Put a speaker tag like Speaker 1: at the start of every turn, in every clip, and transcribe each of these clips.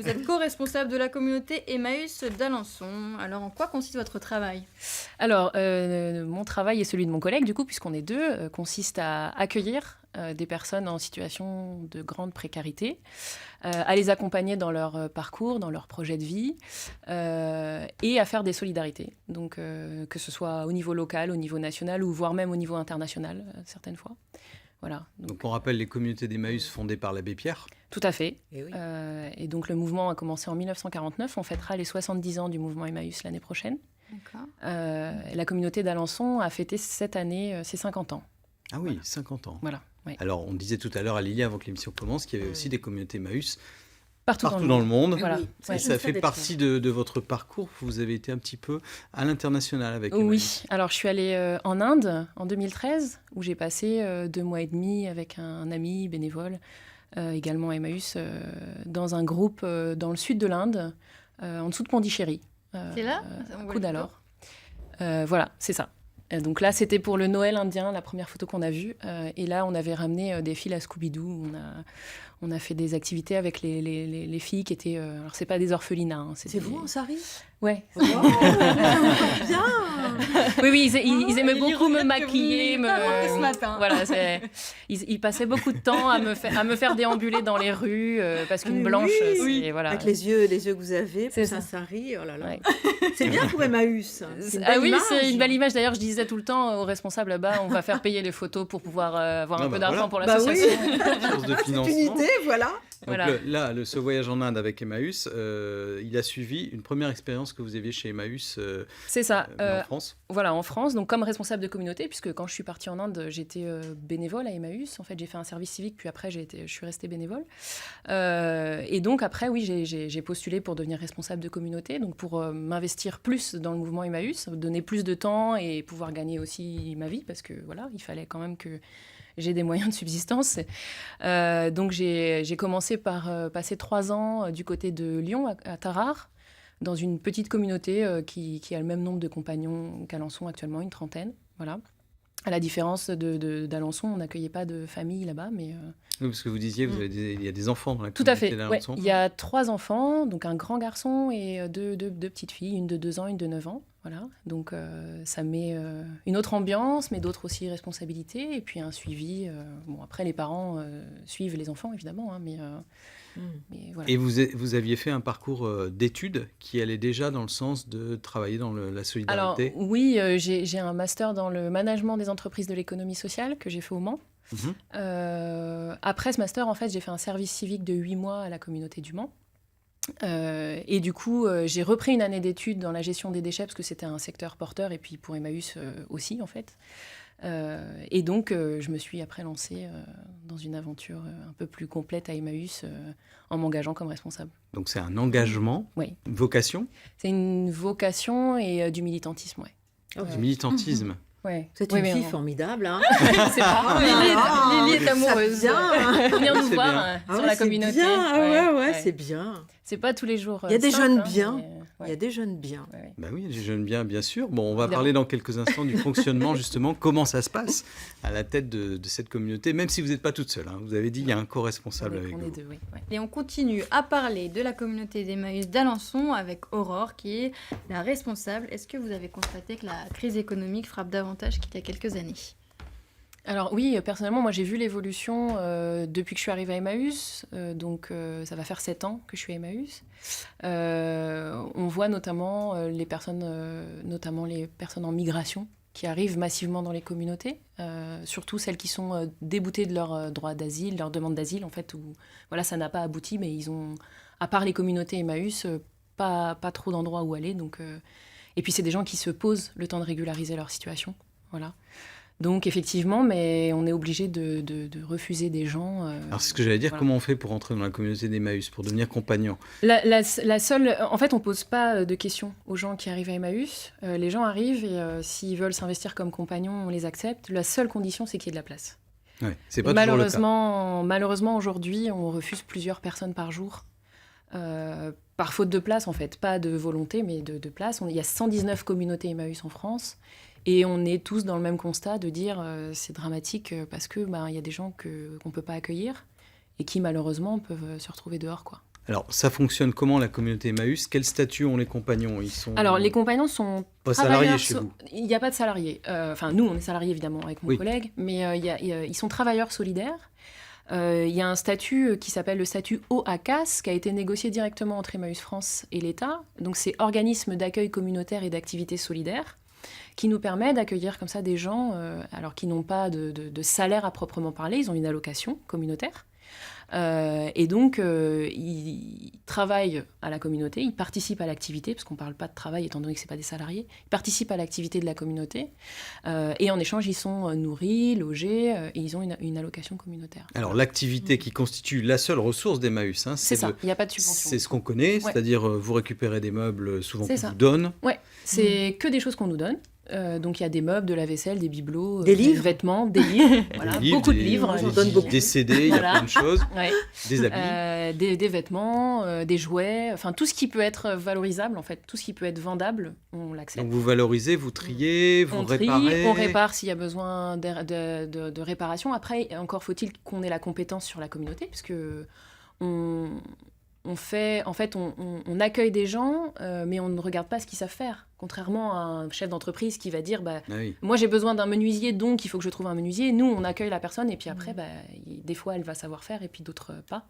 Speaker 1: vous êtes co-responsable de la communauté Emmaüs d'Alençon. Alors, en quoi consiste votre travail ?
Speaker 2: Alors, mon travail et celui de mon collègue, du coup, puisqu'on est deux, consiste à accueillir des personnes en situation de grande précarité, à les accompagner dans leur parcours, dans leur projet de vie, et à faire des solidarités. Donc, que ce soit au niveau local, au niveau national, ou voire même au niveau international, certaines fois. Voilà.
Speaker 3: Donc on rappelle les communautés d'Emmaüs fondées par l'abbé Pierre.
Speaker 2: Tout à fait.
Speaker 4: Et oui.
Speaker 2: Et donc le mouvement a commencé en 1949. On fêtera les 70 ans du mouvement Emmaüs l'année prochaine.
Speaker 1: D'accord.
Speaker 2: La communauté d'Alençon a fêté cette année ses 50 ans.
Speaker 3: Ah oui, 50 ans.
Speaker 2: Voilà. Oui.
Speaker 3: Alors on disait tout à l'heure à Lily avant que l'émission commence qu'il y avait aussi des communautés Emmaüs
Speaker 2: Partout
Speaker 3: dans le monde.
Speaker 2: Voilà.
Speaker 4: Oui,
Speaker 3: Et ça fait partie de votre parcours. Vous avez été un petit peu à l'international avec Emmaüs.
Speaker 2: Oui, alors je suis allée en Inde en 2013, où j'ai passé 2 mois et demi avec un ami bénévole, également à Emmaüs, dans un groupe dans le sud de l'Inde, en dessous de Pondichéry.
Speaker 1: C'est là
Speaker 2: Koudalore. Voilà, c'est ça. Donc là, c'était pour le Noël indien, la première photo qu'on a vue. Et là, on avait ramené des fils à Scooby-Doo. On a fait des activités avec les filles qui étaient... alors, c'est pas des orphelinats. Hein,
Speaker 4: C'est vous en sari?
Speaker 2: Ouais.
Speaker 4: Oh, bien.
Speaker 2: Oui, ils aimaient beaucoup me maquiller.
Speaker 1: Ce matin.
Speaker 2: Voilà, ils passaient beaucoup de temps à me faire déambuler dans les rues, parce qu'une blanche, c'est... Voilà.
Speaker 4: Avec les yeux que vous avez,
Speaker 2: C'est
Speaker 4: pour
Speaker 2: ça.
Speaker 4: un sari, oh là là.
Speaker 2: Ouais.
Speaker 4: C'est bien pour Emmaüs. C'est une
Speaker 2: Ah
Speaker 4: belle
Speaker 2: oui,
Speaker 4: image.
Speaker 2: c'est une belle image. D'ailleurs, je disais tout le temps aux responsables là-bas, on va faire payer les photos pour pouvoir avoir un peu d'argent pour
Speaker 4: Bah oui.
Speaker 2: l'association.
Speaker 3: Source de
Speaker 4: C'est
Speaker 3: financement.
Speaker 4: une idée, voilà.
Speaker 3: Donc
Speaker 2: Voilà.
Speaker 3: ce voyage en Inde avec Emmaüs, il a suivi une première expérience que vous aviez chez Emmaüs
Speaker 2: C'est ça.
Speaker 3: en France.
Speaker 2: Voilà, en France, donc comme responsable de communauté, puisque quand je suis partie en Inde, j'étais bénévole à Emmaüs. En fait, j'ai fait un service civique, puis après, je suis restée bénévole. Et donc après, oui, j'ai postulé pour devenir responsable de communauté, donc pour m'investir plus dans le mouvement Emmaüs, donner plus de temps et pouvoir gagner aussi ma vie, parce que voilà, il fallait quand même que j'ai des moyens de subsistance. Donc j'ai commencé par passer 3 ans du côté de Lyon, à Tarare, dans une petite communauté qui a le même nombre de compagnons qu'Alençon actuellement, une 30aine. Voilà. À la différence d'Alençon, on n'accueillait pas de famille là-bas, mais...
Speaker 3: Oui, parce que vous disiez, il y a des enfants dans la
Speaker 2: Tout à
Speaker 3: communauté
Speaker 2: fait. Ouais.
Speaker 3: d'Alençon.
Speaker 2: Il y a 3 enfants, donc un grand garçon et deux petites filles, une de 2 ans, une de 9 ans. Voilà. Donc ça met une autre ambiance, mais d'autres aussi responsabilités, et puis un suivi. Bon, après, les parents suivent les enfants, évidemment, hein, mais voilà.
Speaker 3: Et vous aviez fait un parcours d'études qui allait déjà dans le sens de travailler dans la
Speaker 2: Alors
Speaker 3: solidarité.
Speaker 2: oui, j'ai un master dans le management des entreprises de l'économie sociale que j'ai fait au Mans. Après ce master, en fait, j'ai fait un service civique de 8 mois à la communauté du Mans. Et du coup, j'ai repris une année d'études dans la gestion des déchets parce que c'était un secteur porteur et puis pour Emmaüs aussi, en fait. Et donc, je me suis après lancée dans une aventure un peu plus complète à Emmaüs en m'engageant comme responsable.
Speaker 3: Donc c'est un engagement,
Speaker 2: Oui.
Speaker 3: une vocation,
Speaker 2: C'est une vocation et du militantisme, ouais.
Speaker 3: du militantisme.
Speaker 2: Ouais.
Speaker 4: C'est
Speaker 2: Oui,
Speaker 4: une
Speaker 2: mais
Speaker 4: fille
Speaker 2: on-
Speaker 4: formidable, hein.
Speaker 2: C'est pas...
Speaker 1: Lily est amoureuse.
Speaker 4: Ça bien.
Speaker 2: Venir nous
Speaker 3: C'est
Speaker 2: voir
Speaker 3: bien.
Speaker 4: Ah
Speaker 2: sur
Speaker 4: ouais,
Speaker 2: la
Speaker 4: c'est
Speaker 2: communauté.
Speaker 4: bien. Ah ouais,
Speaker 2: Ouais.
Speaker 4: c'est bien.
Speaker 2: C'est pas tous les jours.
Speaker 4: Il y a des
Speaker 2: simple,
Speaker 4: jeunes
Speaker 2: hein,
Speaker 4: bien.
Speaker 2: mais,
Speaker 4: Il y a des jeunes bien.
Speaker 2: ouais.
Speaker 3: Ben oui, les jeunes bien sûr. Bon, on va
Speaker 2: Évidemment.
Speaker 3: parler dans quelques instants du fonctionnement, justement, comment ça se passe à la tête de cette communauté, même si vous n'êtes pas toute seule. Hein. Vous avez dit, il y a un co-responsable avec
Speaker 2: On
Speaker 3: vous.
Speaker 2: est 2, oui. Ouais.
Speaker 1: Et on continue à parler de la communauté d'Emmaüs d'Alençon avec Aurore, qui est la responsable. Est-ce que vous avez constaté que la crise économique frappe davantage qu'il y a quelques années ?
Speaker 2: Alors oui, personnellement, moi j'ai vu l'évolution depuis que je suis arrivée à Emmaüs. Donc ça va faire 7 ans que je suis à Emmaüs. On voit notamment les personnes en migration qui arrivent massivement dans les communautés, surtout celles qui sont déboutées de leur droit d'asile, leur demande d'asile, en fait, où voilà, ça n'a pas abouti, mais ils ont, à part les communautés Emmaüs, pas trop d'endroits où aller. Donc, et puis c'est des gens qui se posent le temps de régulariser leur situation. Voilà. Donc effectivement, mais on est obligé de refuser des gens.
Speaker 3: Alors c'est ce que j'allais dire,
Speaker 2: voilà.
Speaker 3: comment on fait pour entrer dans la communauté d'Emmaüs, pour devenir compagnon?
Speaker 2: La seule... En fait, on ne pose pas de questions aux gens qui arrivent à Emmaüs. Les gens arrivent et s'ils veulent s'investir comme compagnons, on les accepte. La seule condition, c'est qu'il y ait de la place.
Speaker 3: Ouais, c'est pas toujours le cas.
Speaker 2: Malheureusement, aujourd'hui, on refuse plusieurs personnes par jour. Par faute de place, en fait. Pas de volonté, mais de place. Il y a 119 communautés Emmaüs en France. Et on est tous dans le même constat de dire c'est dramatique parce que y a des gens qu'on ne peut pas accueillir et qui malheureusement peuvent se retrouver dehors, quoi.
Speaker 3: Alors, ça fonctionne comment la communauté Emmaüs? Quel statut ont les compagnons? Ils sont
Speaker 2: Alors, les compagnons sont
Speaker 3: pas salariés chez vous?
Speaker 2: Il n'y a pas de salariés. Enfin, nous, on est salariés évidemment avec mon
Speaker 3: Oui.
Speaker 2: collègue, mais ils sont travailleurs solidaires. Il y a un statut qui s'appelle le statut OACAS, qui a été négocié directement entre Emmaüs France et l'État. Donc, c'est organisme d'accueil communautaire et d'activité solidaire, qui nous permet d'accueillir comme ça des gens alors qui n'ont pas de salaire à proprement parler, ils ont une allocation communautaire. Et donc, ils travaillent à la communauté, ils participent à l'activité, parce qu'on ne parle pas de travail étant donné que ce pas des salariés, ils participent à l'activité de la communauté, et en échange, ils sont nourris, logés, et ils ont une allocation communautaire.
Speaker 3: Alors, l'activité qui constitue la seule ressource d'Emmaüs, hein,
Speaker 2: C'est ça, il n'y a pas de subvention.
Speaker 3: c'est ce qu'on connaît,
Speaker 2: Ouais.
Speaker 3: c'est-à-dire vous récupérez des meubles souvent
Speaker 2: C'est
Speaker 3: qu'on
Speaker 2: ça.
Speaker 3: vous donne.
Speaker 2: Ouais, c'est que des choses qu'on nous donne. Donc il y a des meubles, de la vaisselle, des bibelots,
Speaker 4: Des livres.
Speaker 2: vêtements, des livres, voilà,
Speaker 3: Des livres,
Speaker 2: beaucoup de
Speaker 3: des-
Speaker 2: livres.
Speaker 4: J'en donne beaucoup.
Speaker 3: Des CD, il y a
Speaker 2: Voilà.
Speaker 3: plein de choses,
Speaker 2: Ouais.
Speaker 3: des habits.
Speaker 2: Des vêtements, des jouets, enfin tout ce qui peut être valorisable en fait, tout ce qui peut être vendable, on l'accepte.
Speaker 3: Donc vous valorisez, vous triez, vous
Speaker 2: On trie,
Speaker 3: réparez.
Speaker 2: on répare s'il y a besoin de réparation. Après, encore faut-il qu'on ait la compétence sur la communauté, puisque on accueille des gens, mais on ne regarde pas ce qu'ils savent faire. Contrairement à un chef d'entreprise qui va dire,
Speaker 3: Ah oui.
Speaker 2: moi j'ai besoin d'un menuisier, donc il faut que je trouve un menuisier. Nous, on accueille la personne, et puis après, des fois, elle va savoir faire, et puis d'autres pas.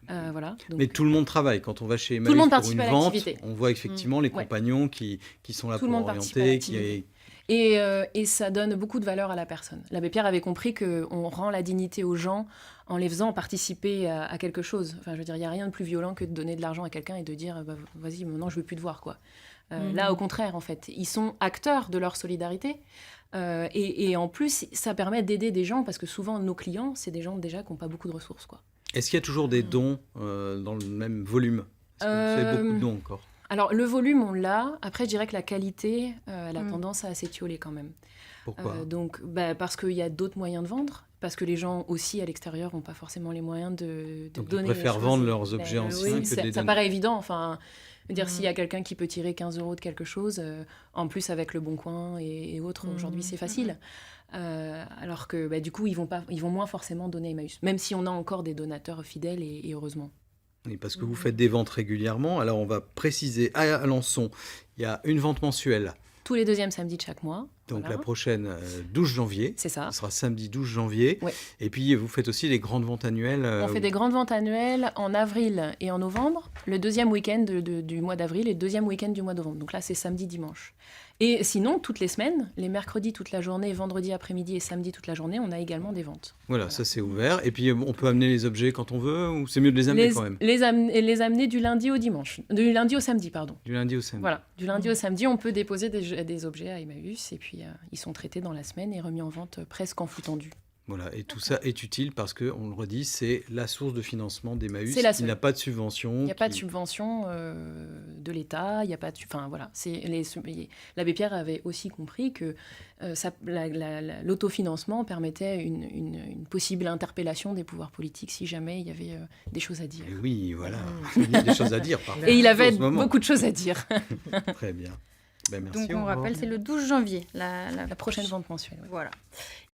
Speaker 2: Voilà. Donc,
Speaker 3: Mais tout le monde travaille. Quand on va chez
Speaker 2: le
Speaker 3: Emmaüs
Speaker 2: monde
Speaker 3: pour
Speaker 2: participe
Speaker 3: une
Speaker 2: à
Speaker 3: vente,
Speaker 2: l'activité.
Speaker 3: on voit effectivement les
Speaker 2: Ouais.
Speaker 3: compagnons qui sont là
Speaker 2: Tout le
Speaker 3: pour
Speaker 2: monde participe à
Speaker 3: orienter.
Speaker 2: l'activité. Et ça donne beaucoup de valeur à la personne. L'abbé Pierre avait compris qu'on rend la dignité aux gens en les faisant participer à quelque chose. Enfin, je veux dire, il n'y a rien de plus violent que de donner de l'argent à quelqu'un et de dire vas-y, maintenant je veux plus te voir, quoi. Là, au contraire, en fait, ils sont acteurs de leur solidarité. Et en plus, ça permet d'aider des gens, parce que souvent, nos clients, c'est des gens déjà qui n'ont pas beaucoup de ressources, quoi.
Speaker 3: Est-ce qu'il y a toujours des dons dans le même volume? Est-ce que vous faites beaucoup de dons encore?
Speaker 2: Alors, le volume, on l'a. Après, je dirais que la qualité, elle a
Speaker 1: Mm.
Speaker 2: tendance à s'étioler quand même.
Speaker 3: Pourquoi?
Speaker 2: Donc, parce qu'il y a d'autres moyens de vendre, parce que les gens aussi à l'extérieur n'ont pas forcément les moyens de
Speaker 3: Donc ils
Speaker 2: donner les
Speaker 3: préfèrent
Speaker 2: choses.
Speaker 3: vendre leurs objets
Speaker 2: Ben,
Speaker 3: anciens
Speaker 2: oui,
Speaker 3: que de les
Speaker 2: ça
Speaker 3: donner.
Speaker 2: paraît évident. Enfin, je veux dire,
Speaker 1: Mm.
Speaker 2: s'il y a quelqu'un qui peut tirer 15 € de quelque chose, en plus avec le Bon Coin et autres,
Speaker 1: Mm.
Speaker 2: aujourd'hui c'est facile. Alors que du coup, ils vont moins forcément donner à Emmaüs, même si on a encore des donateurs fidèles et heureusement.
Speaker 3: Oui, parce que vous faites des ventes régulièrement. Alors on va préciser à Alençon, il y a une vente mensuelle.
Speaker 2: Tous les deuxièmes samedis de chaque mois.
Speaker 3: Donc
Speaker 2: voilà.
Speaker 3: la prochaine, 12 janvier.
Speaker 2: C'est ça.
Speaker 3: Ce sera samedi 12 janvier.
Speaker 2: Ouais.
Speaker 3: Et puis vous faites aussi les grandes ventes annuelles.
Speaker 2: On fait des grandes ventes annuelles en avril et en novembre, le deuxième week-end du mois d'avril et le deuxième week-end du mois de novembre. Donc là, c'est samedi, dimanche. Et sinon, toutes les semaines, les mercredis toute la journée, vendredi après-midi et samedi toute la journée, on a également des ventes.
Speaker 3: Voilà, ça c'est ouvert. Et puis on peut amener les objets quand on veut, ou c'est mieux de les amener quand même?
Speaker 2: Les amener du lundi au dimanche. Du lundi au samedi, pardon.
Speaker 3: Du lundi au samedi.
Speaker 2: Voilà, du lundi au samedi, on peut déposer des objets à Emmaüs et puis ils sont traités dans la semaine et remis en vente presque en flux tendu.
Speaker 3: Voilà, et tout ça est utile parce que, on le redit, c'est la source de financement d'Emmaüs.
Speaker 2: C'est la
Speaker 3: Il
Speaker 2: seule.
Speaker 3: n'a pas de subvention.
Speaker 2: Il n'y a pas de subvention de l'État, il n'y a pas de... Enfin, voilà. L'abbé Pierre avait aussi compris que l'autofinancement permettait une possible interpellation des pouvoirs politiques si jamais il y avait des choses à dire.
Speaker 3: Et oui, voilà. Il y a des choses à dire. parfois,
Speaker 2: Et il avait
Speaker 3: en ce moment.
Speaker 2: beaucoup de choses à dire.
Speaker 3: Très bien. Ben, merci.
Speaker 1: Donc on
Speaker 3: Aurore.
Speaker 1: rappelle, c'est le 12 janvier, la
Speaker 2: La prochaine vente mensuelle. ouais.
Speaker 1: Voilà.